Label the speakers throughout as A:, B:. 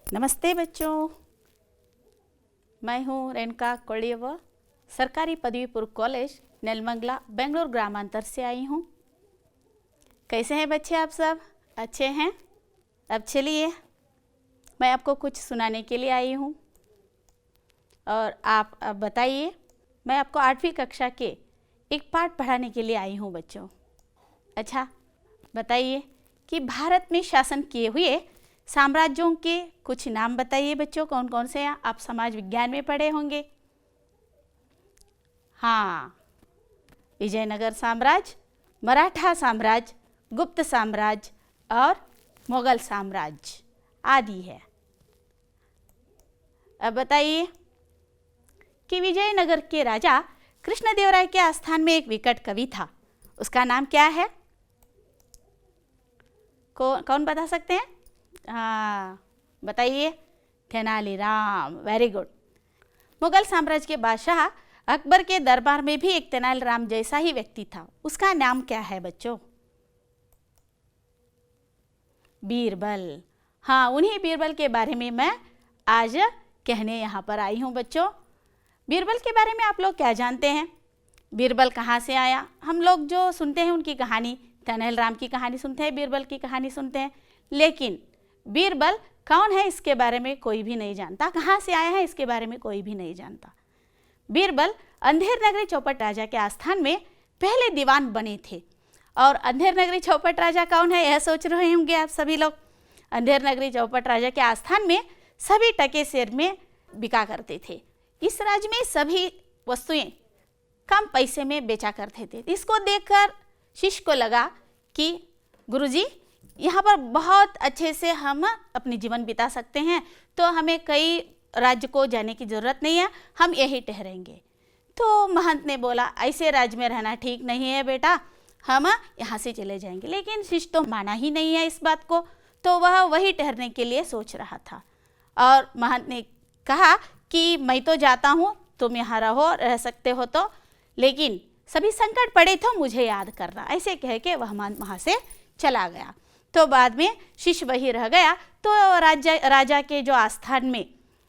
A: नमस्ते बच्चों, मैं हूँ रेणुका कोलियव, सरकारी पदवी पूर्व कॉलेज नेलमंगला बेंगलुरु ग्रामांतर से आई हूँ। कैसे हैं बच्चे आप सब? अच्छे हैं? अब चलिए मैं आपको कुछ सुनाने के लिए आई हूँ और आप अब बताइए। मैं आपको 8वीं कक्षा के एक पाठ पढ़ाने के लिए आई हूँ बच्चों। अच्छा बताइए कि भारत में शासन किए हुए साम्राज्यों के कुछ नाम बताइए बच्चों, कौन कौन से हैं? आप समाज विज्ञान में पढ़े होंगे। हाँ, विजयनगर साम्राज्य, मराठा साम्राज्य, गुप्त साम्राज्य और मुगल साम्राज्य आदि है। अब बताइए कि विजयनगर के राजा कृष्णदेवराय के आस्थान में एक विकट कवि था, उसका नाम क्या है? कौन बता सकते हैं? हाँ बताइए। Tenaliram, very good. मुगल साम्राज्य के बादशाह अकबर के दरबार में भी एक तेनालीराम जैसा ही व्यक्ति था, उसका नाम क्या है बच्चों? बीरबल। हाँ, उन्हीं बीरबल के बारे में मैं आज कहने यहाँ पर आई हूँ बच्चों। बीरबल के बारे में आप लोग क्या जानते हैं? बीरबल कहाँ से आया? हम लोग जो सुनते हैं उनकी कहानी, तेनालीराम की कहानी सुनते हैं, बीरबल की कहानी सुनते हैं, लेकिन बीरबल कौन है इसके बारे में कोई भी नहीं जानता, कहाँ से आया है इसके बारे में कोई भी नहीं जानता। बीरबल अंधेर नगरी चौपट राजा के आस्थान में पहले दीवान बने थे। और अंधेर नगरी चौपट राजा कौन है यह सोच रहे होंगे आप सभी लोग। अंधेर नगरी चौपट राजा के आस्थान में सभी टके शेर में बिका करते थे। इस राज्य में सभी वस्तुएं कम पैसे में बेचा करते थे। इसको देखकर शिष्य को लगा कि गुरुजी, यहाँ पर बहुत अच्छे से हम अपनी जीवन बिता सकते हैं, तो हमें कई राज्य को जाने की ज़रूरत नहीं है, हम यही ठहरेंगे। तो महंत ने बोला, ऐसे राज्य में रहना ठीक नहीं है बेटा, हम यहाँ से चले जाएंगे। लेकिन शिष्य तो माना ही नहीं है इस बात को, तो वह वही ठहरने के लिए सोच रहा था। और महंत ने कहा कि मैं तो जाता हूँ, तुम यहाँ रह सकते हो तो, लेकिन सभी संकट पड़े तो मुझे याद करना। ऐसे कह के वह वहाँ से चला गया। तो बाद में शिष्य वही रह गया। तो राजा के जो आस्थान में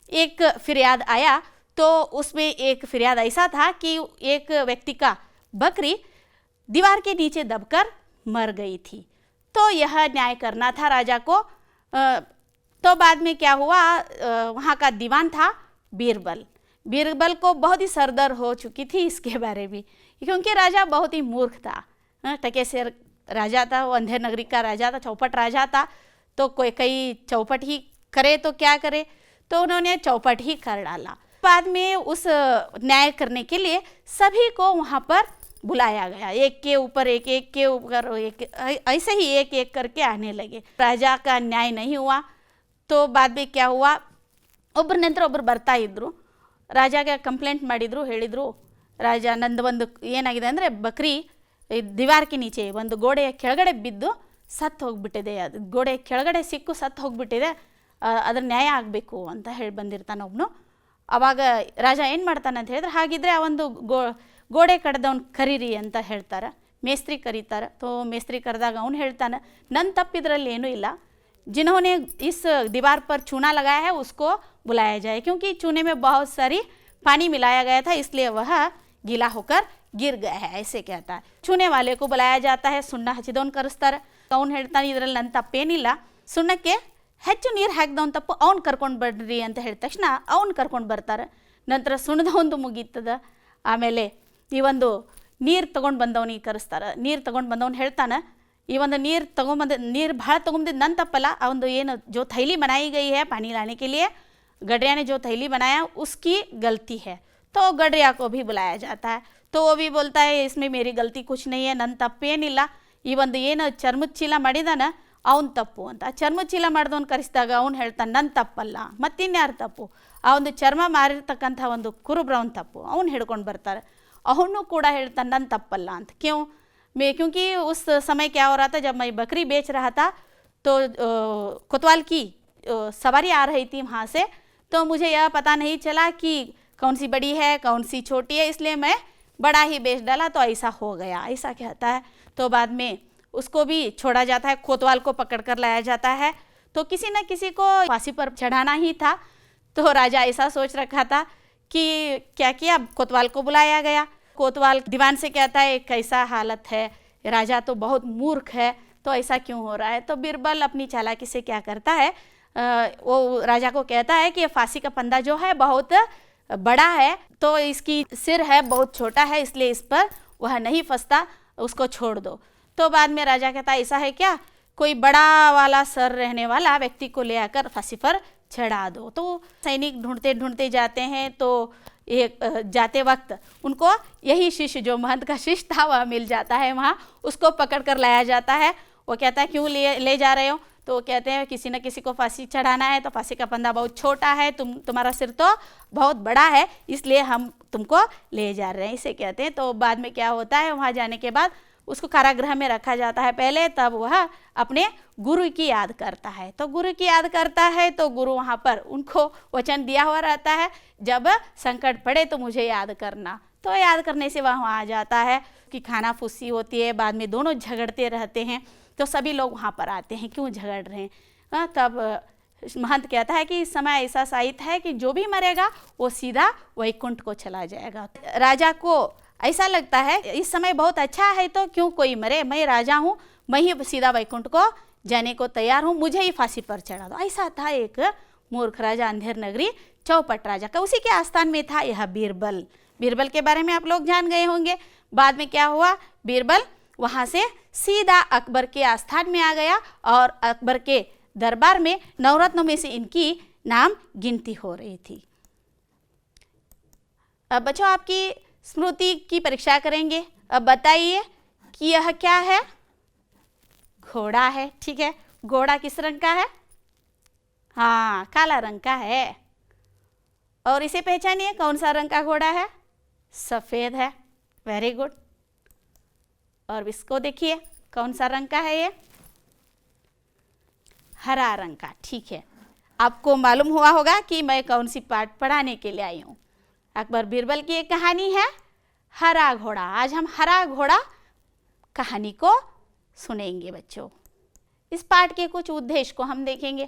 A: एक फिरियाद आया, तो उसमें एक फिरियाद ऐसा था कि एक व्यक्ति का बकरी दीवार के नीचे दबकर मर गई थी। तो यह न्याय करना था राजा को। तो बाद में क्या हुआ, वहाँ का दीवान था बीरबल। बीरबल को बहुत ही सरदर्द हो चुकी थी इसके बारे में, क्योंकि राजा बहुत ही मूर्ख था। टके शेर राजा था, वो अंधेर नगरी का राजा था, चौपट राजा था। तो कोई कई चौपट ही करे तो क्या करे, तो उन्होंने चौपट ही कर डाला। बाद में उस न्याय करने के लिए सभी को वहाँ पर बुलाया गया, एक के ऊपर एक, एक के ऊपर एक, ऐसे ही एक एक करके आने लगे। राजा का न्याय नहीं हुआ। तो बाद में क्या हुआ, ಒಬ್ಬರ ನಂತರ ಒಬ್ಬರು ಬರ್ತಾ ಇದ್ದರು, ರಾಜಾಗೆ ಕಂಪ್ಲೇಂಟ್ ಮಾಡಿದರು, ಹೇಳಿದರು ರಾಜ ನಂದು ಒಂದು ಏನಾಗಿದೆ ಅಂದರೆ ಬಕ್ರಿ ದಿವಾರ್ಗೆ ನೀಚೆ ಒಂದು ಗೋಡೆಯ ಕೆಳಗಡೆ ಬಿದ್ದು ಸತ್ತು ಹೋಗ್ಬಿಟ್ಟಿದೆ, ಅದು ಗೋಡೆ ಕೆಳಗಡೆ ಸಿಕ್ಕು ಸತ್ತು ಹೋಗ್ಬಿಟ್ಟಿದೆ, ಅದ್ರ ನ್ಯಾಯ ಆಗಬೇಕು ಅಂತ ಹೇಳಿ ಬಂದಿರ್ತಾನೆ ಒಬ್ಬನು. ಆವಾಗ ರಾಜ ಏನು ಮಾಡ್ತಾನೆ ಅಂತ ಹೇಳಿದ್ರೆ, ಹಾಗಿದ್ರೆ ಆ ಒಂದು ಗೋಡೆ ಕಡ್ದವ್ನು ಕರೀರಿ ಅಂತ ಹೇಳ್ತಾರೆ, ಮೇಸ್ತ್ರಿ ಕರೀತಾರೆ. ತೋ ಮೇಸ್ತ್ರಿ ಕರೆದಾಗ ಅವ್ನು ಹೇಳ್ತಾನೆ, ನನ್ನ ತಪ್ಪಿದ್ರಲ್ಲಿ ಏನೂ ಇಲ್ಲ, जिन्होंने इस दीवार पर चूना लगाया है उसको बुलाया जाए, क्योंकि चूने में बहुत सारी पानी मिलाया गया था, इसलिए वह गीला होकर गिर गया है, ऐसे कहता है। चूने वाले को बुलाया जाता है, ಸುಣ್ಣ ಹಚ್ಚಿದವನು ಕರೆಸ್ತಾರೆ. ಅವ್ನು ಹೇಳ್ತಾನೆ ಇದರಲ್ಲಿ ನನ್ನ ತಪ್ಪೇನಿಲ್ಲ, ಸುಣ್ಣಕ್ಕೆ ಹೆಚ್ಚು ನೀರು ಹಾಕಿದವನು ತಪ್ಪು, ಅವ್ನು ಕರ್ಕೊಂಡು ಬರ್ರಿ ಅಂತ ಹೇಳಿದ ತಕ್ಷಣ ಅವ್ನು ಕರ್ಕೊಂಡು ಬರ್ತಾರೆ. ನಂತರ ಸುಣ್ಣದವೊಂದು ಮುಗೀತದ. ಆಮೇಲೆ ಈ ಒಂದು ನೀರು ತೊಗೊಂಡು ಬಂದವನಿಗೆ ಕರೆಸ್ತಾರೆ. ನೀರು ತೊಗೊಂಡು ಬಂದವನು ಹೇಳ್ತಾನೆ, ये ಒಂದು ನೀರು ತೊಗೊಂಬಂದ ನೀರು ಭಾಳ ತೊಗೊಂಬಂದಿದ್ದು ನನ್ನ ತಪ್ಪಲ್ಲ, ಅವನು ಏನು जो थैली बनाई गई है पानी लाने के लिए, गडरिया ने जो थैली बनाया उसकी गलती है। तो गडरिया को भी बुलाया जाता है। तो वो भी बोलता है इसमें मेरी गलती कुछ नहीं है, ನನ್ನ ತಪ್ಪೇನಿಲ್ಲ, ಈ ಒಂದು ಏನು ಚರ್ಮದ ಚೀಲ ಮಾಡಿದಾನ ಅವನು ತಪ್ಪು ಅಂತ. ಚರ್ಮದ ಚೀಲ ಮಾಡಿದವನು ಕರೆಸಿದಾಗ ಅವ್ನು ಹೇಳ್ತಾನೆ ನನ್ನ ತಪ್ಪಲ್ಲ, ಮತ್ತಿನ್ಯಾರು ತಪ್ಪು, ಆ ಒಂದು ಚರ್ಮ ಮಾರಿರ್ತಕ್ಕಂಥ ಒಂದು ಕುರುಬ್ರವನ ತಪ್ಪು, ಅವ್ನು ಹಿಡ್ಕೊಂಡು ಬರ್ತಾರೆ. ಅವನು ಕೂಡ ಹೇಳ್ತಾನೆ ನನ್ನ ತಪ್ಪಲ್ಲ ಅಂತ. क्योंकि उस समय क्या हो रहा था, जब मैं बकरी बेच रहा था तो कोतवाल की सवारी आ रही थी वहाँ से, तो मुझे यह पता नहीं चला कि कौन सी बड़ी है कौन सी छोटी है, इसलिए मैं बड़ा ही बेच डाला, तो ऐसा हो गया, ऐसा कहता है। तो बाद में उसको भी छोड़ा जाता है, कोतवाल को पकड़ कर लाया जाता है। तो किसी न किसी को फांसी पर चढ़ाना ही था। तो राजा ऐसा सोच रखा था कि क्या किया, कोतवाल को बुलाया गया। कोतवाल दीवान से कहता है कैसा हालत है, राजा तो बहुत मूर्ख है, तो ऐसा क्यों हो रहा है। तो बीरबल अपनी चालाकी से क्या करता है, वो राजा को कहता है कि ये फांसी का फंदा जो है बहुत बड़ा है, तो इसकी सिर है बहुत छोटा है, इसलिए इस पर वह नहीं फंसता, उसको छोड़ दो। तो बाद में राजा कहता है ऐसा है क्या, कोई बड़ा वाला सर रहने वाला व्यक्ति को ले आकर फांसी पर चढ़ा दो। तो सैनिक ढूंढते ढूंढते जाते हैं, तो एक जाते वक्त उनको यही शिष्य जो महंत का शिष्य था वह मिल जाता है, वहाँ उसको पकड़ कर लाया जाता है। वो कहता है क्यों ले जा रहे हो, तो वो कहते हैं किसी न किसी को फांसी चढ़ाना है, तो फांसी का फंदा बहुत छोटा है, तुम्हारा सिर तो बहुत बड़ा है, इसलिए हम तुमको ले जा रहे हैं, इसे कहते हैं। तो बाद में क्या होता है, वहाँ जाने के बाद उसको कारागृह में रखा जाता है पहले, तब वह अपने गुरु की याद करता है। तो गुरु की याद करता है तो गुरु वहाँ पर उनको वचन दिया हुआ रहता है, जब संकट पड़े तो मुझे याद करना। तो याद करने से वह आ जाता है कि खाना फुस्सी होती है, बाद में दोनों झगड़ते रहते हैं। तो सभी लोग वहाँ पर आते हैं, क्यों झगड़ रहे हैं। तब महंत कहता है कि इस समय ऐसा साहित्य है कि जो भी मरेगा वो सीधा वैकुंठ को चला जाएगा। राजा को ऐसा लगता है इस समय बहुत अच्छा है, तो क्यों कोई मरे, मैं राजा हूँ, मैं ही सीधा वैकुंठ को जाने को तैयार हूँ, मुझे ही फांसी पर चढ़ा दो। ऐसा था एक मूर्ख राजा, अंधेर नगरी चौपट राजा का। उसी के आस्थान में था यह बीरबल। बीरबल के बारे में आप लोग जान गए होंगे। बाद में क्या हुआ, बीरबल वहाँ से सीधा अकबर के आस्थान में आ गया और अकबर के दरबार में नवरत्नों में से इनकी नाम गिनती हो रही थी। अब बच्चों आपकी स्मृति की परीक्षा करेंगे। अब बताइए कि यह क्या है, घोड़ा है, ठीक है। घोड़ा किस रंग का है, हाँ काला रंग का है। और इसे पहचानिए कौन सा रंग का घोड़ा है, सफ़ेद है, वेरी गुड। और इसको देखिए कौन सा रंग का है, ये हरा रंग का, ठीक है। आपको मालूम हुआ होगा कि मैं कौन सी पाठ पढ़ाने के लिए आई हूँ। अकबर बीरबल की एक कहानी है हरा घोड़ा। आज हम हरा घोड़ा कहानी को सुनेंगे बच्चों। इस पाठ के कुछ उद्देश्य को हम देखेंगे।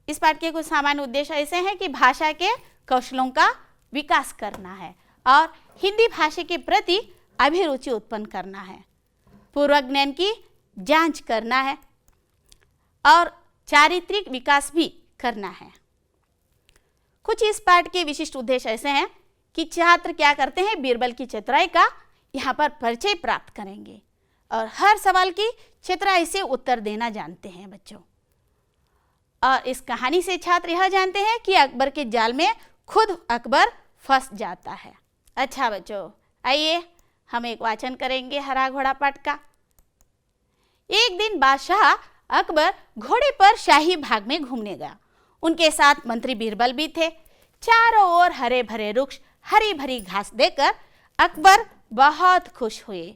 A: इस पाठ के कुछ सामान्य उद्देश्य ऐसे हैं कि भाषा के कौशलों का विकास करना है और हिंदी भाषा के प्रति अभिरुचि उत्पन्न करना है, पूर्व ज्ञान की जांच करना है और चारित्रिक विकास भी करना है। कुछ इस पाठ के विशिष्ट उद्देश्य ऐसे हैं कि छात्र क्या करते हैं, बीरबल की चतुराई का यहाँ पर परिचय प्राप्त करेंगे और हर सवाल की चतुराई से उत्तर देना जानते हैं बच्चों। और इस कहानी से छात्र यह जानते हैं कि अकबर के जाल में खुद अकबर फंस जाता है। अच्छा बच्चों, आइए हम एक वाचन करेंगे हरा घोड़ा पाठ का। एक दिन बादशाह अकबर घोड़े पर शाही बाग में घूमने गया। उनके साथ मंत्री बीरबल भी थे। चारों ओर हरे भरे वृक्ष, हरी भरी घास देखकर अकबर बहुत खुश हुए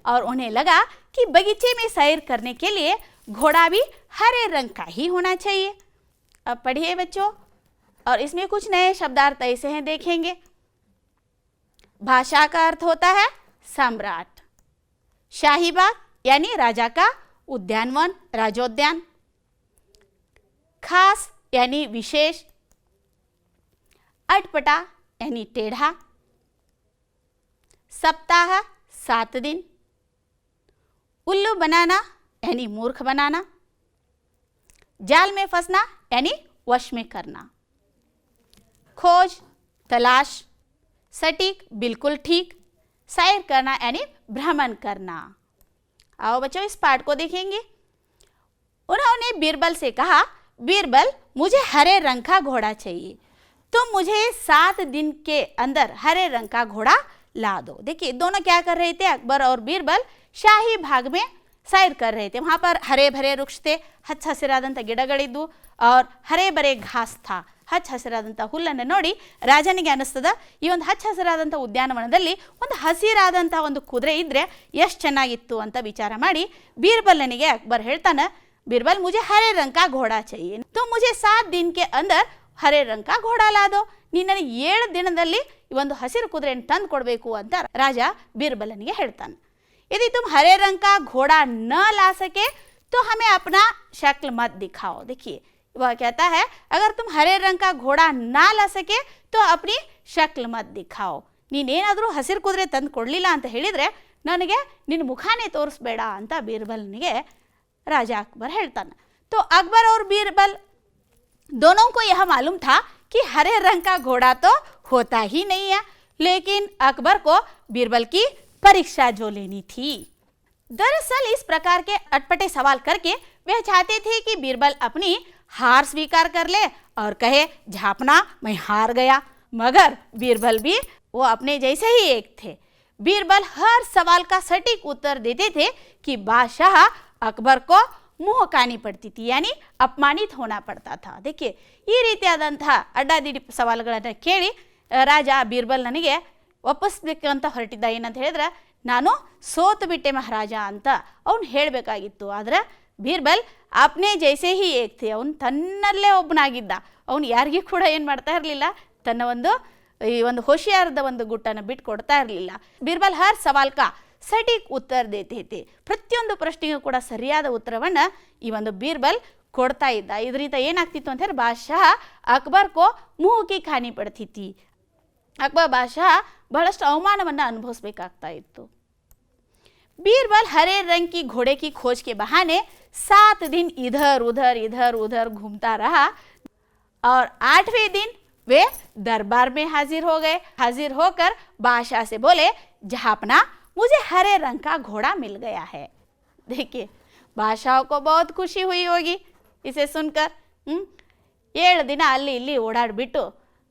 A: और उन्हें लगा कि बगीचे में सैर करने के लिए घोड़ा भी हरे रंग का ही होना चाहिए। अब पढ़िए बच्चों, और इसमें कुछ नए शब्दार्थ ऐसे हैं देखेंगे। भाषा का अर्थ होता है सम्राट, शाही बाग यानी राजा का उद्यानवन, राजोद्यान, खास यानी विशेष, अटपटा यानी टेढ़ा, सप्ताह 7 दिन, उल्लू बनाना यानी मूर्ख बनाना, जाल में फंसना यानी वश में करना, खोज तलाश, सटीक बिल्कुल ठीक, सैर करना यानी भ्रमण करना। आओ बच्चों इस पाठ को देखेंगे। उन्होंने बीरबल से कहा, बीरबल मुझे हरे रंग का घोड़ा चाहिए, तुम मुझे 7 दिन के अंदर हरे रंग का घोड़ा ला दो। देखिए दोनों क्या कर रहे थे, अकबर और बीरबल शाही बाग में सैर कर रहे थे। वहाँ पर हरे भरे वृक्ष थे, ಹಚ್ಚ ಹಸಿರಾದಂಥ ಗಿಡಗಳಿದ್ವು और ಹರೇ ಬರೇ ಘಾಸ್ था, ಹಚ್ಚ ಹಸಿರಾದಂಥ ಹುಲ್ಲನ್ನು ನೋಡಿ ರಾಜನಿಗೆ ಅನಿಸ್ತದ ಈ ಒಂದು ಹಚ್ಚ ಹಸಿರಾದಂಥ ಉದ್ಯಾನವನದಲ್ಲಿ ಒಂದು ಹಸಿರಾದಂಥ ಒಂದು ಕುದುರೆ ಇದ್ದರೆ ಎಷ್ಟು ಚೆನ್ನಾಗಿತ್ತು ಅಂತ ವಿಚಾರ ಮಾಡಿ बीरबलನಿಗೆ अकबर ಹೇಳ್ತಾನೆ, बीरबल मुझे हरे रंग का घोड़ा चाहिए, तो मुझे 7 दिन के अंदर हरे रंग का घोड़ा ला दो। ನೀನು ನನಗೆ 7 ದಿನದಲ್ಲಿ ಈ ಒಂದು ಹಸಿರು ಕುದುರೆಯನ್ನು ತಂದು ಕೊಡಬೇಕು ಅಂತ ರಾಜ बीरबलನಿಗೆ ಹೇಳ್ತಾನೆ। यदि तुम हरे रंग का घोड़ा न ला सके तो हमें अपना शक्ल मत दिखाओ। देखिए वह कहता है अगर तुम हरे रंग का घोड़ा ना ला सके तो अपनी शक्ल मत दिखाओ, ನೀನೇನಾದರೂ ಹಸಿರು ಕುದುರೆ ತಂದು ಕೊಡಲಿಲ್ಲ ಅಂತ ಹೇಳಿದರೆ ನನಗೆ ನಿನ್ನ ಮುಖಾನೇ ತೋರಿಸ್ಬೇಡ ಅಂತ ಬೀರ್ಬಲ್ನಿಗೆ राजा अकबर ಹೇಳ್ತಾನೆ। तो अकबर और बीरबल दोनों को यह मालूम था कि हरे रंग का घोड़ा तो होता ही नहीं है, लेकिन अकबर को बीरबल की परीक्षा जो लेनी थी। दरअसल इस प्रकार के अटपटे सवाल करके वह चाहते थे कि बीरबल अपनी हार स्वीकार कर ले और कहे झापना मैं हार गया, मगर बीरबल भी वो अपने जैसे ही एक थे। बीरबल हर सवाल का सटीक उत्तर देते थे कि बादशाह अकबर को मुँह कानी पड़ती थी, यानी अपमानित होना पड़ता था। देखिए ಈ ರೀತಿಯಾದಂತಹ ಅಡ್ಡಾದಿಡ್ಡಿ ಸವಾಲುಗಳನ್ನು ಕೇಳಿ ರಾಜ ಬೀರ್ಬಲ್ ನನಗೆ ಒಪ್ಪಿಸ್ಬೇಕಂತ ಹೊರಟಿದ್ದ। ಏನಂತ ಹೇಳಿದ್ರೆ ನಾನು ಸೋತು ಬಿಟ್ಟೆ ಮಹಾರಾಜ ಅಂತ ಅವನು ಹೇಳಬೇಕಾಗಿತ್ತು। ಆದರೆ ಬೀರ್ಬಲ್ ಅಪ್ನೇ ಜೈಸೆ ಹಿ ಏಕ್ ಥೆ, ಅವನು ತನ್ನಲ್ಲೇ ಒಬ್ಬನಾಗಿದ್ದ, ಅವನು ಯಾರಿಗೂ ಕೂಡ ಏನು ಮಾಡ್ತಾ ಇರಲಿಲ್ಲ, ತನ್ನ ಈ ಒಂದು ಹೋಶಿಯಾರದ ಒಂದು ಗುಟ್ಟನ್ನು ಬಿಟ್ಟು ಕೊಡ್ತಾ ಇರಲಿಲ್ಲ। ಬೀರ್ಬಲ್ ಹರ್ ಸವಾಲ್ ಕಾ ಸಟೀಕ್ ಉತ್ತರ ದೇತೆ थे, ಪ್ರತಿಯೊಂದು ಪ್ರಶ್ನೆಗೂ ಕೂಡ ಸರಿಯಾದ ಉತ್ತರವನ್ನು ಈ ಒಂದು ಬೀರ್ಬಲ್ ಕೊಡ್ತಾ ಇದ್ದ। ಇದರಿಂದ ಏನಾಗ್ತಿತ್ತು ಅಂತ ಹೇಳಿ ಬಾದಶಾಹ ಅಕ್ಬರ್ ಕೋ ಮುಹ್ ಕಿ ಖಾನಿ ಪಡ್ತಿ ಥಿ, ಅಕ್ಬರ್ ಬಾದಶಾಹ ಬಹಳಷ್ಟು ಅವಮಾನವನ್ನು ಅನುಭವಿಸಬೇಕಾಗ್ತಾ ಇತ್ತು। बीरबल हरे रंग की घोड़े की खोज के बहाने 7 दिन इधर उधर घूमता रहा और 8वें दिन वे दरबार में हाजिर हो गए। हाजिर होकर बादशाह से बोले जहापना मुझे हरे रंग का घोड़ा मिल गया है। देखिए बादशाह को बहुत खुशी हुई होगी इसे सुनकर। 7 ದಿನ ಅಲ್ಲಿ ಇಲ್ಲಿ ಓಡಾಡ್ಬಿಟ್ಟು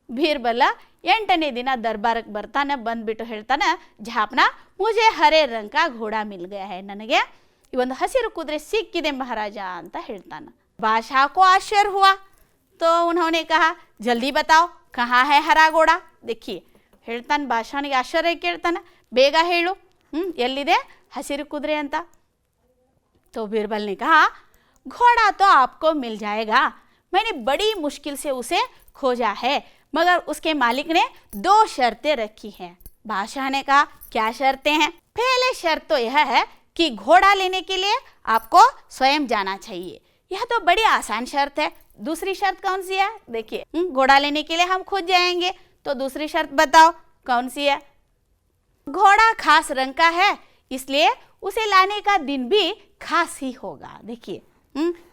A: ಬೀರ್ಬಲ 8ನೇ ದಿನ ದರ್ಬಾರಕ್ಕೆ ಬರ್ತಾನೆ, ಬಂದ್ಬಿಟ್ಟು ಹೇಳ್ತಾನೆ झापना मुझे हरे रंग का घोड़ा मिल गया है, ನನಗೆ ಈ ಒಂದು ಹಸಿರು ಕುದುರೆ ಸಿಕ್ಕಿದೆ ಮಹಾರಾಜ ಅಂತ ಹೇಳ್ತಾನೆ। बादशाह को आश्चर्य हुआ तो उन्होंने कहा जल्दी बताओ कहाँ है हरा घोड़ा। देखिए ಹೇಳ್ತಾನೆ ಬಾದಶಾಹನಿಗೆ ಆಶ್ಚರ್ಯ ಕೇಳ್ತಾನೆ, ಬೇಗ ಹೇಳು ಎಲ್ಲಿದೆ ಹಸಿರು ಕುದುರೆ ಅಂತ। तो बीरबल ने कहा घोड़ा तो आपको मिल जाएगा, मैंने बड़ी मुश्किल से उसे खोजा है, मगर उसके मालिक ने 2 शर्तें रखी हैं। बादशाह ने कहा क्या शर्तें हैं? पहले शर्त तो यह है कि घोड़ा लेने के लिए आपको स्वयं जाना चाहिए, यह तो बड़ी आसान शर्त है। दूसरी शर्त कौन सी है? देखिए घोड़ा लेने के लिए हम खुद जाएंगे, तो दूसरी शर्त बताओ कौन सी है? घोड़ा खास रंग का है, इसलिए उसे लाने का दिन भी खास ही होगा। देखिए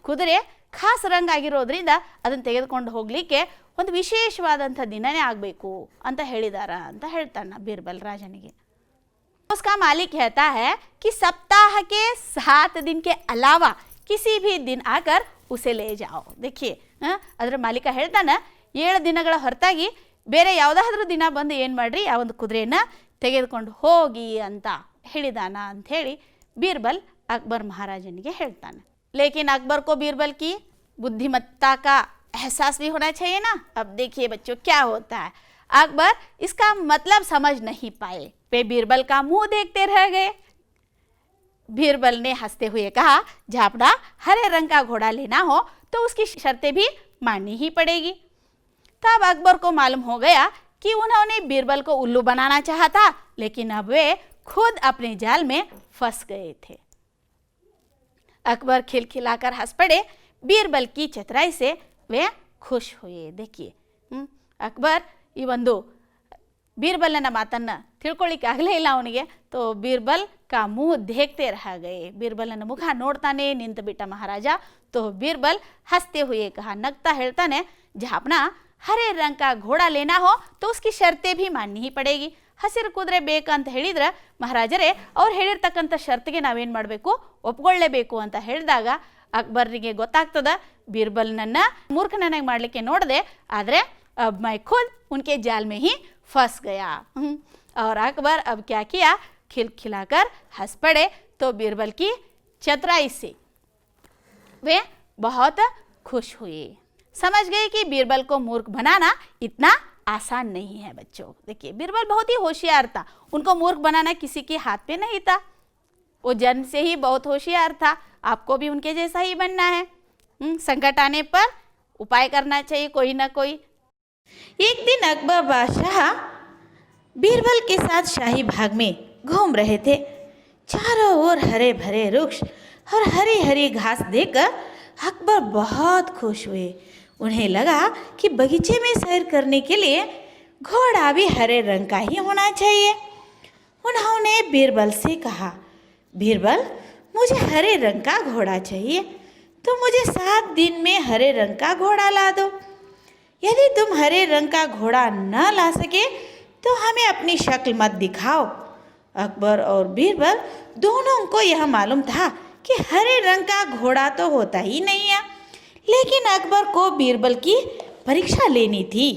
A: ಕುದುರೆ ಖಾಸ್ ರಂಗ್ ಆಗಿರೋದ್ರಿಂದ ಅದನ್ನು ತೆಗೆದುಕೊಂಡು ಹೋಗಲಿಕ್ಕೆ ಒಂದು ವಿಶೇಷವಾದಂಥ ದಿನನೇ ಆಗಬೇಕು ಅಂತ ಹೇಳಿದಾರ ಅಂತ ಹೇಳ್ತಾನೆ बीरबल राजनिगे। उसका मालिक कहता है कि सप्ताह के 7 दिन के अलावा किसी भी दिन आकर उसे ले जाओ। देखिए ಅದರ ಮಾಲೀಕ ಹೇಳ್ತಾನೆ 7 ದಿನಗಳ ಹೊರತಾಗಿ ಬೇರೆ ಯಾವುದಾದ್ರೂ ದಿನ ಬಂದು ಏನು ಮಾಡ್ರಿ ಆ ಒಂದು ಕುದುರೆಯನ್ನು ತೆಗೆದುಕೊಂಡು ಹೋಗಿ ಅಂತ ಹೇಳಿದಾನ ಅಂತ ಹೇಳಿ बीरबल अकबर महाराजनिगे ಹೇಳ್ತಾನೆ। लेकिन अकबर को बीरबल की बुद्धिमत्ता का एहसास भी होना चाहिए ना। अब देखिए बच्चों क्या होता है, अकबर इसका मतलब समझ नहीं पाए, वे बीरबल का मुंह देखते रह गए। बीरबल ने हंसते हुए कहा झापना हरे रंग का घोड़ा लेना हो तो उसकी शर्तें भी माननी ही पड़ेगी। तब अकबर को मालूम हो गया कि उन्होंने बीरबल को उल्लू बनाना चाहा था, लेकिन अब वे खुद अपने जाल में फंस गए थे। अकबर खिलखिलाकर हंस पड़े, बीरबल की चतुराई से वे खुश हुए। देखिए अकबर ಈ ಒಂದು ಬೀರ್ಬಲ್ನ ಮಾತನ್ನು ತಿಳ್ಕೊಳ್ಳಿಕ್ಕೆ ಆಗಲೇ ಇಲ್ಲ ಅವನಿಗೆ। तो बीरबल का मुंह देखते रह गए, बीरबलನ ಮುಖ ನೋಡ್ತಾನೆ ನಿಂತು ಬಿಟ್ಟ ಮಹಾರಾಜ। तो बीरबल हंसते हुए कहा, नगता ಹೇಳ್ತಾನೆ झापना हरे रंग का घोड़ा लेना हो तो उसकी शर्तें भी माननी ही पड़ेगी। ಹಸಿರು ಕುದುರೆ ಬೇಕಂತ ಹೇಳಿದ್ರೆ ಮಹಾರಾಜರೇ ಅವ್ರು ಹೇಳಿರ್ತಕ್ಕಂಥ ಶರ್ತಿಗೆ ನಾವೇನು ಮಾಡಬೇಕು, ಒಪ್ಕೊಳ್ಳೇಬೇಕು ಅಂತ ಹೇಳಿದಾಗ ಅಕ್ಬರ್ರಿಗೆ ಗೊತ್ತಾಗ್ತದ बीरबलನನ್ನು ಮೂರ್ಖನನ್ನಾಗಿ ಮಾಡಲಿಕ್ಕೆ ನೋಡಿದೆ, ಆದರೆ अब मैं खुद उनके जाल में ही फंस गया। और अकबर अब क्या किया, खिलखिलाकर हंस पड़े। तो बीरबल की चतुराई से वे बहुत खुश हुए, समझ गए कि बीरबल को मूर्ख बनाना इतना आसान नहीं है। बच्चों देखिए बीरबल बहुत ही होशियार था, उनको मूर्ख बनाना किसी के हाथ पे नहीं था, वो जन्म से ही बहुत होशियार था। आपको भी उनके जैसा ही बनना है। संकट आने पर उपाय करना चाहिए कोई ना कोई। एक दिन अकबर बादशाह बीरबल के साथ शाही बाग में घूम रहे थे। चारों ओर हरे भरे वृक्ष,
B: और हरी हरी घास देखकर अकबर बहुत खुश हुए। उन्हें लगा कि बगीचे में सैर करने के लिए घोड़ा भी हरे रंग का ही होना चाहिए। उन्होंने बीरबल से कहा, बीरबल, मुझे हरे रंग का घोड़ा चाहिए, तो मुझे 7 दिन में हरे रंग का घोड़ा ला दो। यदि तुम हरे रंग का घोड़ा न ला सके तो हमें अपनी शक्ल मत दिखाओ। अकबर और बीरबल दोनों को यह मालूम था कि हरे रंग का घोड़ा तो होता ही नहीं है, लेकिन अकबर को बीरबल की परीक्षा लेनी थी।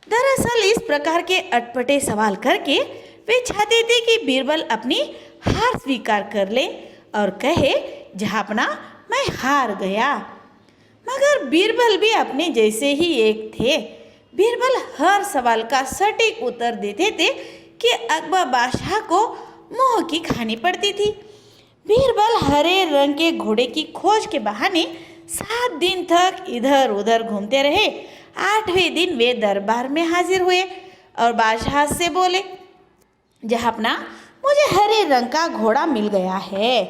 B: दरअसल इस प्रकार के अटपटे सवाल करके वे चाहते थे कि बीरबल अपनी हार स्वीकार कर ले और कहे, जहाँपना, मैं हार गया। मगर बीरबल भी अपने जैसे ही एक थे। बीरबल हर सवाल का सटीक उत्तर देते थे कि अकबर बादशाह को मुंह की खानी पड़ती थी। बीरबल हरे रंग के घोड़े की खोज के बहाने 7 दिन तक इधर उधर घूमते रहे। 8वें दिन वे दरबार में हाजिर हुए और बादशाह से बोले, जहाँपना, मुझे हरे रंग का घोड़ा मिल गया है।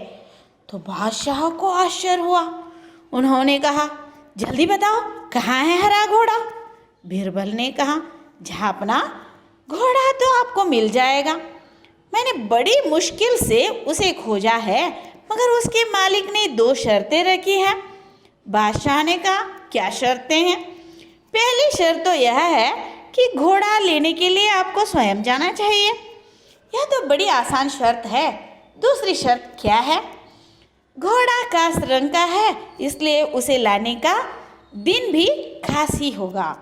B: तो बादशाह को आश्चर्य हुआ। उन्होंने कहा, जल्दी बताओ, कहाँ है हरा घोड़ा? बीरबल ने कहा, जहाँपना, घोड़ा तो आपको मिल जाएगा। मैंने बड़ी मुश्किल से उसे खोजा है, मगर उसके मालिक ने 2 शर्तें रखी हैं। बादशाह ने कहा, क्या शर्तें हैं? पहली शर्त तो यह है कि घोड़ा लेने के लिए आपको स्वयं जाना चाहिए। यह तो बड़ी आसान शर्त है। दूसरी शर्त क्या है? घोड़ा खास रंग का है, इसलिए उसे लाने का दिन भी खास ही होगा।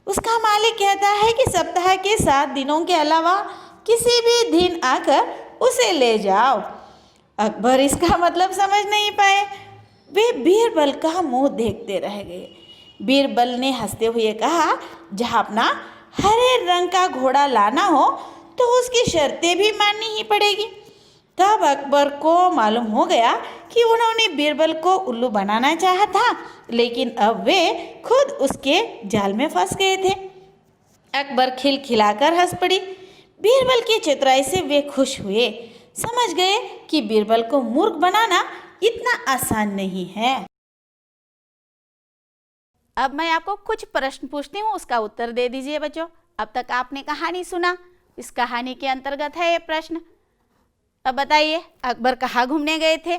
B: उसका मालिक कहता है कि सप्ताह के 7 दिनों के अलावा किसी भी दिन आकर उसे ले जाओ। अकबर इसका मतलब समझ नहीं पाए। वे बीरबल का मुंह देखते रह गए। बीरबल ने हंसते हुए कहा, जहाँपना, हरे रंग का घोड़ा लाना हो तो उसकी शर्तें भी माननी ही पड़ेगी। तब अकबर को मालूम हो गया कि उन्होंने बीरबल को उल्लू बनाना चाहा था, लेकिन अब वे खुद उसके जाल में फंस गए थे। अकबर खिलखिलाकर हंस पड़ी। बीरबल की चतुराई से वे खुश हुए। समझ गए कि बीरबल को मूर्ख बनाना इतना आसान नहीं है।
A: अब मैं आपको कुछ प्रश्न पूछती हूँ, उसका उत्तर दे दीजिए बच्चों। अब तक आपने कहानी सुना, इस कहानी के अंतर्गत है ये प्रश्न। अब बताइए, अकबर कहाँ घूमने गए थे?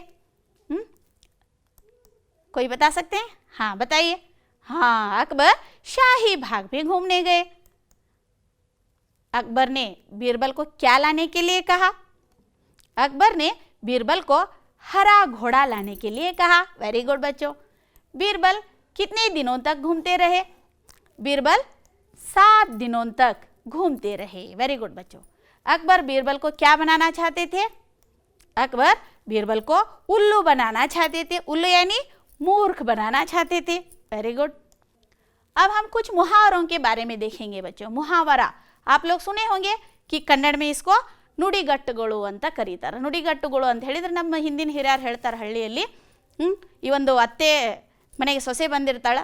A: कोई बता सकते हैं? हाँ बताइए। हाँ, अकबर शाही बाग में घूमने गए। अकबर ने बीरबल को क्या लाने के लिए कहा? अकबर ने बीरबल को हरा घोड़ा लाने के लिए कहा। वेरी गुड बच्चों। बीरबल कितने दिनों तक घूमते रहे? बीरबल 7 दिनों तक घूमते रहे। वेरी गुड बच्चों। अकबर बीरबल को क्या बनाना चाहते थे? अकबर बीरबल को उल्लू बनाना चाहते थे। उल्लू यानी मूर्ख बनाना चाहते थे। Very good. अब हम कुछ मुहावरों के बारे में देखेंगे बच्चों। मुहावरा आप लोग सुने होंगे कि कन्नड़ में इसको ನುಡಿಗಟ್ಟುಗಳು ಅಂತ ಕರೀತಾರೆ। ನುಡಿಗಟ್ಟುಗಳು ಅಂತ ಹೇಳಿದರೆ ನಮ್ಮ ಹಿಂದಿನ ಹಿರಿಯರು ಹೇಳ್ತಾರೆ, ಹಳ್ಳಿಯಲ್ಲಿ ಈ ಒಂದು ಅತ್ತೆ ಮನೆಗೆ ಸೊಸೆ ಬಂದಿರ್ತಾಳೆ,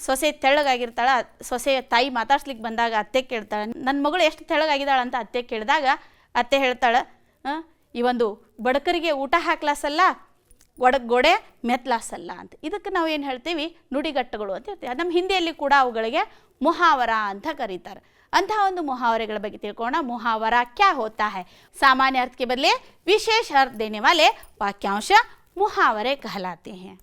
A: ಸೊಸೆ ತೆಳ್ಳಗಾಗಿರ್ತಾಳೆ, ಸೊಸೆ ತಾಯಿ ಮಾತಾಡ್ಸ್ಲಿಕ್ಕೆ ಬಂದಾಗ ಅತ್ತೆ ಕೇಳ್ತಾಳೆ, ನನ್ನ ಮಗಳು ಎಷ್ಟು ತೆಳ್ಳಗಾಗಿದ್ದಾಳೆ ಅಂತ ಅತ್ತೆ ಕೇಳಿದಾಗ ಅತ್ತೆ ಹೇಳ್ತಾಳೆ, ಈ ಒಂದು ಬಡಕರಿಗೆ ಊಟ ಹಾಕ್ಲಾಸಲ್ಲ, ಗೋಡೆ ಮೆತ್ಲಾಸಲ್ಲ ಅಂತ. ಇದಕ್ಕೆ ನಾವು ಏನು ಹೇಳ್ತೀವಿ? ನುಡಿಗಟ್ಟುಗಳು ಅಂತ ಹೇಳ್ತೀವಿ. ನಮ್ಮ ಹಿಂದಿಯಲ್ಲಿ ಕೂಡ ಅವುಗಳಿಗೆ ಮುಹಾವರ ಅಂತ ಕರೀತಾರೆ. अंतः ಒಂದು मुहावरे ಬಗ್ಗೆ ತಿಳ್ಕೊಳ್ಳೋಣ। मुहावरा क्या होता है? सामान्य अर्थ के बदले विशेष अर्थ देने वाले वाक्यांश मुहावरे कहलाते हैं।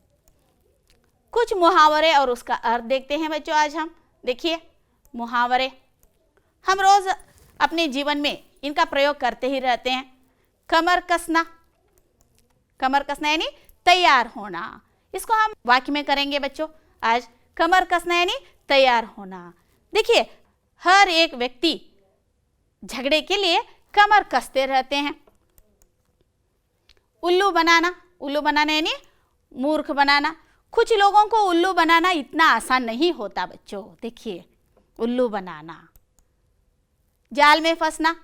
A: कुछ मुहावरे और उसका अर्थ देखते हैं बच्चों आज हम। देखिए, मुहावरे हम रोज अपने जीवन में इनका प्रयोग करते ही रहते हैं। कमर कसना, कमर कसना यानी तैयार होना। इसको हम वाक्य में करेंगे बच्चों आज। कमर कसना यानी तैयार होना। देखिए, हर एक व्यक्ति झगड़े के लिए कमर कसते रहते हैं। उल्लू बनाना, उल्लू बनाना यानी मूर्ख बनाना। कुछ लोगों को उल्लू बनाना इतना आसान नहीं होता बच्चों। देखिए, उल्लू बनाना। जाल में फंसना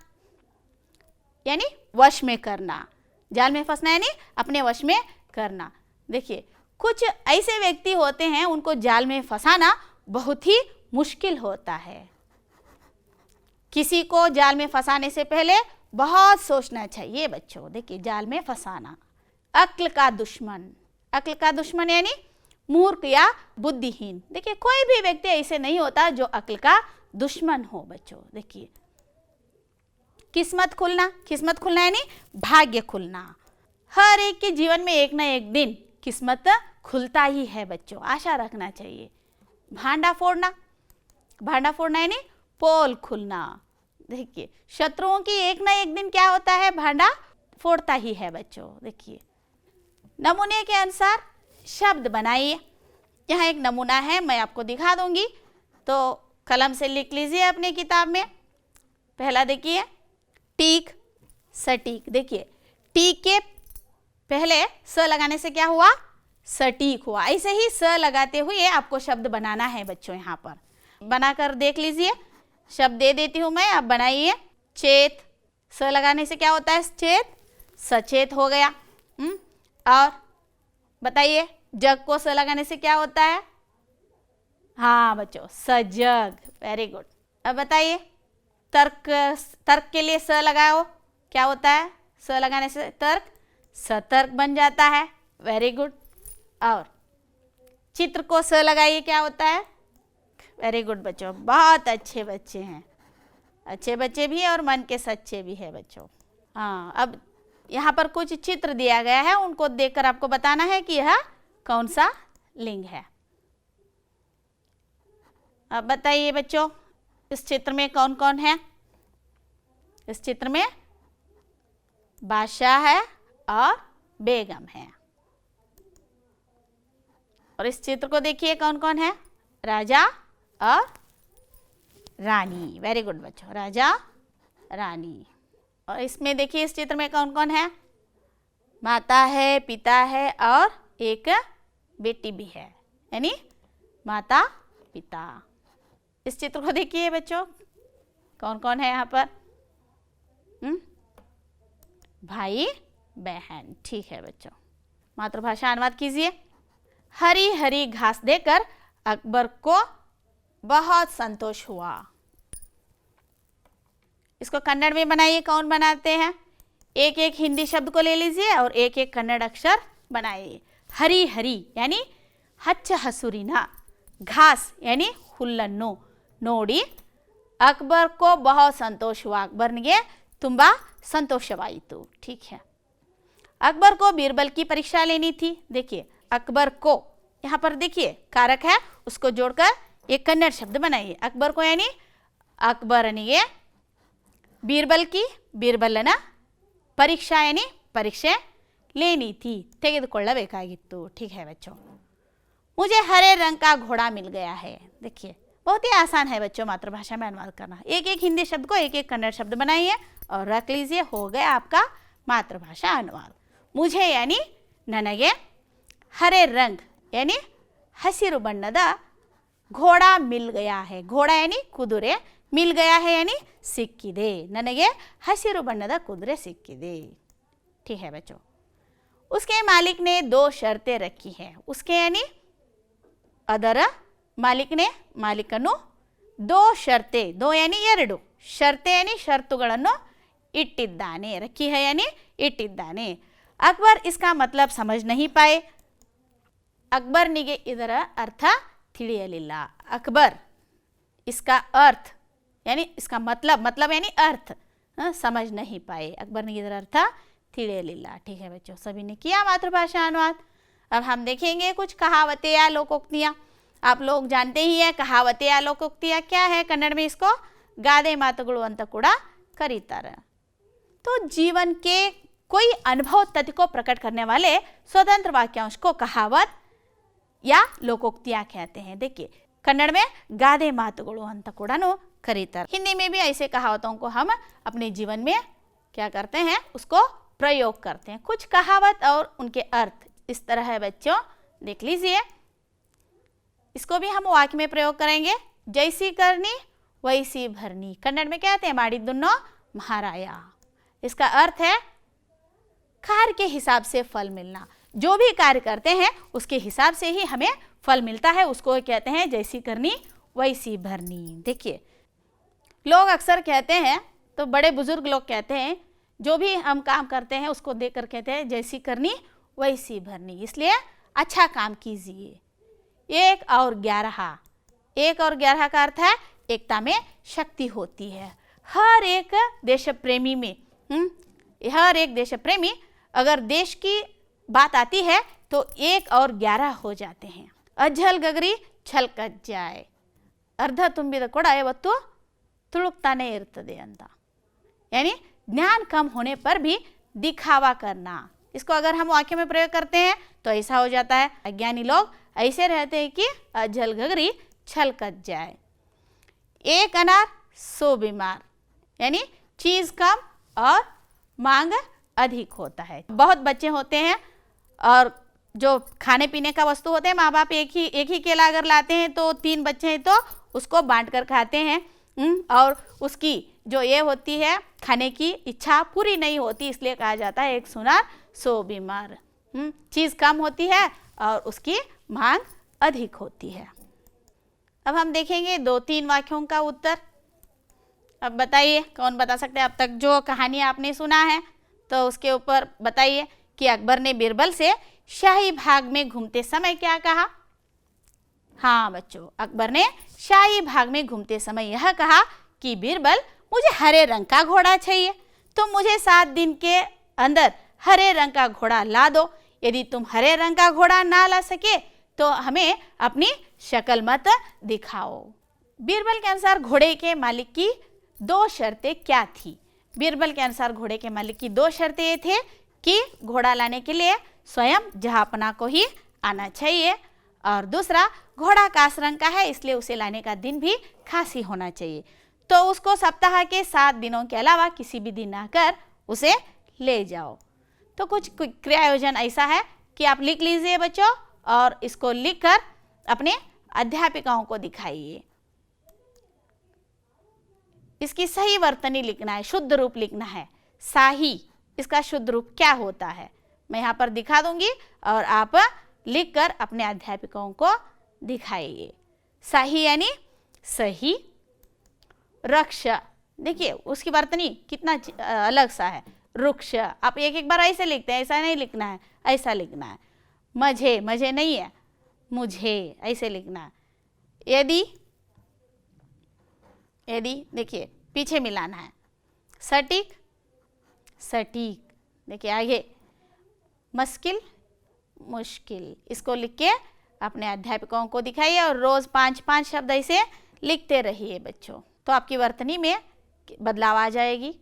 A: यानी वश में करना। जाल में फंसना यानी अपने वश में करना। देखिए, कुछ ऐसे व्यक्ति होते हैं, उनको जाल में फंसाना बहुत ही मुश्किल होता है। किसी को जाल में फंसाने से पहले बहुत सोचना चाहिए बच्चों। देखिए, जाल में फंसाना। अक्ल का दुश्मन। अक्ल का दुश्मन यानी मूर्ख या बुद्धिहीन। देखिए कोई भी व्यक्ति ऐसे नहीं होता जो अक्ल का दुश्मन हो बच्चों। देखिए किस्मत खुलना, किस्मत खुलना यानी भाग्य खुलना। हर एक के जीवन में एक ना एक दिन किस्मत खुलता ही है बच्चों, आशा रखना चाहिए। भांडा फोड़ना, भांडा फोड़ना यानी पोल खुलना। देखिए शत्रुओं की एक ना एक दिन क्या होता है, भांडा फोड़ता ही है बच्चों। देखिए नमूने के अनुसार शब्द बनाइए। यहाँ एक नमूना है, मैं आपको दिखा दूंगी, तो कलम से लिख लीजिए अपनी किताब में। पहला देखिए टीक सटीक। देखिए टीक के पहले स लगाने से क्या हुआ, सटीक हुआ। ऐसे ही स लगाते हुए आपको शब्द बनाना है बच्चों। यहाँ पर बनाकर देख लीजिए, शब्द दे देती हूँ मैं, आप बनाइए। चेत, स लगाने से क्या होता है, चेत, सचेत हो गया। और बताइए जग को स लगाने से क्या होता है, हाँ बच्चों सजग, वेरी गुड। अब बताइए तर्क, तर्क के लिए स लगाओ, क्या होता है, स लगाने से तर्क, सतर्क बन जाता है, वेरी गुड। और चित्र को स लगाइए, क्या होता है, वेरी गुड बच्चों, बहुत अच्छे बच्चे हैं, अच्छे बच्चे भी हैं और मन के सच्चे भी है बच्चों। हाँ अब यहाँ पर कुछ चित्र दिया गया है, उनको देखकर आपको बताना है कि यह कौन सा लिंग है। अब बताइए बच्चों इस चित्र में कौन कौन है। इस चित्र में बादशाह है और बेगम है। और इस चित्र को देखिए कौन कौन है, राजा और रानी, वेरी गुड बच्चों, राजा रानी। और इसमें देखिए इस चित्र में कौन कौन है, माता है, पिता है और एक बेटी भी है, यानी माता पिता। इस चित्र को देखिए बच्चों कौन कौन है यहाँ पर, भाई बहन, ठीक है बच्चों। मातृभाषा अनुवाद कीजिए। हरी हरी घास देकर अकबर को बहुत संतोष हुआ। इसको कन्नड़ में बनाइए, कौन बनाते हैं, एक एक हिंदी शब्द को ले लीजिए और एक एक कन्नड़ अक्षर बनाइए। हरी हरी यानी हच्च हसुरिना, घास यानी ಹುಲ್ಲನ್ನು ನೋಡಿ अकबर को बहुत संतोष हुआ, अकबरನಿಗೆ ತುಂಬಾ संतोषवाಯಿತು, ठीक है। अकबर को बीरबल की परीक्षा लेनी थी। देखिए अकबर को, यहाँ पर देखिए कारक है, उसको जोड़कर एक कन्नड़ शब्द बनाइए। अकबर को यानी अकबरनिಗೆ बीरबल की, बीरबलನ परीक्षा यानी परीक्षे लेनी थी, ತೆಗೆದುಕೊಳ್ಳಬೇಕಾಗಿತ್ತು, ठीक है बच्चों। मुझे हरे रंग का घोड़ा मिल गया है। देखिए बहुत ही आसान है बच्चों मातृभाषा में अनुवाद करना। एक एक हिंदी शब्द को एक एक कन्नड़ शब्द बनाइए और रख लीजिए, हो गया आपका मातृभाषा अनुवाद। मुझे यानी ನನಗೆ, हरे रंग यानी हसिರು ಬಣ್ಣದ घोड़ा मिल गया है, घोड़ा यानी कुದುರೆ, मिल गया है यानी सिक्किदे, ನನಗೆ हसिರು बಣ್ಣದ कुದುರೆ सिक्किदे, ठीक है बच्चों। उसके मालिक ने 2 शर्तें रखी हैं। उसके यानी ಅದರ मालिक ने, मालिकनु 2 शर्तें, 2 यानी 2 शर्तें यानी ಷರತ್ತುಗಳನ್ನು ಇಟ್ಟಿದ್ದಾನೆ, रखी है यानी ಇಟ್ಟಿದ್ದಾನೆ। अकबर इसका मतलब समझ नहीं पाए। अकबरನಿಗೆ ಇದರ अर्थ ತಿಳಿಯಲಿಲ್ಲ। अकबर इसका अर्थ यानी इसका मतलब यानी अर्थ समझ नहीं पाए। अकबरನಿಗೆ ಇದರ अर्थ ತಿಳಿಯಲಿಲ್ಲ, ठीक है बच्चों। सभी ने किया मातृभाषा अनुवाद। अब हम देखेंगे कुछ कहावतें या लोकोक्तियाँ। आप लोग जानते ही है कहावतें या लोकोक्तियाँ क्या है, कन्नड़ में इसको गादे मातुಗಳು ಅಂತ ಕೂಡ ಕರೀತಾರೆ। तो जीवन के कोई अनुभव तथ्य को प्रकट करने वाले स्वतंत्र वाक्यांश को कहावत या लोकोक्तियाँ कहते हैं। देखिए कन्नड़ में गादे मातुಗಳು ಅಂತ ಕೂಡ करीತಾರೆ। हिंदी में भी ऐसे कहावतों को हम अपने जीवन में क्या करते हैं, उसको प्रयोग करते हैं। कुछ कहावत और उनके अर्थ इस तरह है बच्चों, देख लीजिए। इसको भी हम वाक्य में प्रयोग करेंगे। जैसी करनी वैसी भरनी, कन्नड़ में कहते हैं ಮಾಡಿದ್ದನ್ನು ಮಹಾರಾಯ। इसका अर्थ है कार्य के हिसाब से फल मिलना। जो भी कार्य करते हैं उसके हिसाब से ही हमें फल मिलता है, उसको कहते हैं जैसी करनी वैसी भरनी। देखिए लोग अक्सर कहते हैं, तो बड़े बुजुर्ग लोग कहते हैं, जो भी हम काम करते हैं उसको देखकर कहते हैं जैसी करनी वैसी भरनी, इसलिए अच्छा काम कीजिए। 1 और 11, 1 और 11 का अर्थ है एकता में शक्ति होती है। हर एक देश प्रेमी में हर एक देश प्रेमी अगर देश की बात आती है तो 1 और 11 हो जाते हैं। अज्जल गगरी छलकत जाए, अर्ध ತುಂಬಿದ ಕೊಡ ಯಾವತ್ತೂ ತುಳುಕ್ತಾನೆ ಇರ್ತದೆ ಅಂತ, यानी ज्ञान कम होने पर भी दिखावा करना। इसको अगर हम वाक्य में प्रयोग करते हैं तो ऐसा हो जाता है, अज्ञानी लोग ऐसे रहते हैं कि अज्जल गगरी छलकत जाए। 1 अनार 100 बीमार, यानी चीज़ कम और मांग अधिक होता है। बहुत बच्चे होते हैं और जो खाने पीने का वस्तु होते हैं, माँ बाप एक ही केला अगर लाते हैं तो 3 बच्चे हैं तो उसको बांट कर खाते हैं, और उसकी जो ये होती है खाने की इच्छा पूरी नहीं होती, इसलिए कहा जाता है 1 सुनार 100 बीमार। चीज़ कम होती है और उसकी मांग अधिक होती है। अब हम देखेंगे 2-3 वाक्यों का उत्तर। अब बताइए कौन बता सकते हैं? अब तक जो कहानी आपने सुना है तो उसके ऊपर बताइए कि अकबर ने बीरबल से शाही बाग में घूमते समय क्या कहा? हाँ बच्चों, अकबर ने शाही बाग में घूमते समय यह कहा कि बीरबल मुझे हरे रंग का घोड़ा चाहिए, तुम मुझे 7 दिन के अंदर हरे रंग का घोड़ा ला दो। यदि तुम हरे रंग का घोड़ा ना ला सके तो हमें अपनी शक्ल मत दिखाओ। बीरबल के अनुसार घोड़े के मालिक की 2 शर्तें क्या थी? बीरबल के अनुसार घोड़े के मालिक की 2 शर्तें ये थे कि घोड़ा लाने के लिए स्वयं जहाँपना को ही आना चाहिए, और दूसरा घोड़ा कास रंग का है इसलिए उसे लाने का दिन भी खास ही होना चाहिए, तो उसको सप्ताह के 7 दिनों के अलावा किसी भी दिन आकर उसे ले जाओ। तो कुछ क्रियायोजन ऐसा है कि आप लिख लीजिए बच्चों, और इसको लिखकर अपने अध्यापिकाओं को दिखाइए। इसकी सही वर्तनी लिखना है, शुद्ध रूप लिखना है। शाही, इसका शुद्ध रूप क्या होता है मैं यहाँ पर दिखा दूंगी और आप लिखकर अपने अध्यापकों को दिखाइए। शाही यानी सही। रक्ष, देखिए उसकी वर्तनी कितना अलग सा है। रुक्ष, आप एक बार ऐसे लिखते हैं, ऐसा नहीं लिखना है, ऐसा लिखना है। मझे, मझे नहीं है, मुझे ऐसे लिखना है। यदि, यदि देखिए पीछे मिलाना है। सटीक, सटीक, देखिए आगे। मुश्किल, मुश्किल, इसको लिख के अपने अध्यापकों को दिखाइए और रोज़ 5-5 शब्द ऐसे लिखते रहिए बच्चों, तो आपकी वर्तनी में बदलाव आ जाएगी।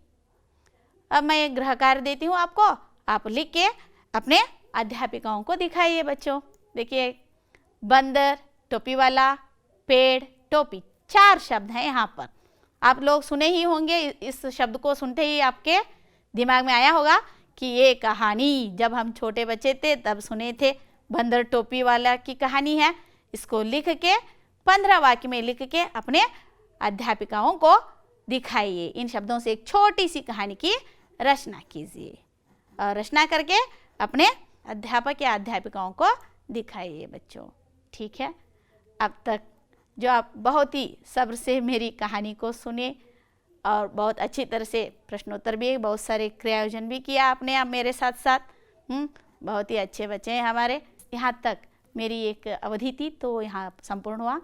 A: अब मैं एक गृह कार्य देती हूँ आपको, आप लिख के अपने अध्यापिकाओं को दिखाइए बच्चों। देखिए बंदर, टोपी वाला, पेड़, टोपी, 4 शब्द हैं यहाँ पर। आप लोग सुने ही होंगे, इस शब्द को सुनते ही आपके दिमाग में आया होगा कि ये कहानी जब हम छोटे बच्चे थे तब सुने थे, बंदर टोपी वाला की कहानी है। इसको लिख के 15 वाक्य में लिख के अपने अध्यापिकाओं को दिखाइए। इन शब्दों से एक छोटी सी कहानी की रचना कीजिए और रचना करके अपने अध्यापक या अध्यापिकाओं को दिखाइए बच्चों। ठीक है, अब तक जो आप बहुत ही सब्र से मेरी कहानी को सुने और बहुत अच्छी तरह से प्रश्नोत्तर भी, बहुत सारे क्रियायोजन भी किया आपने आप मेरे साथ साथ। बहुत ही अच्छे बच्चे हैं हमारे। यहाँ तक मेरी एक अवधि थी तो यहाँ संपूर्ण हुआ,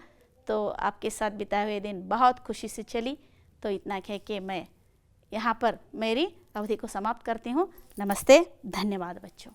A: तो आपके साथ बिताए हुए दिन बहुत खुशी से चली। तो इतना कह के मैं यहाँ पर मेरी अवधि को समाप्त करती हूँ। नमस्ते, धन्यवाद बच्चों।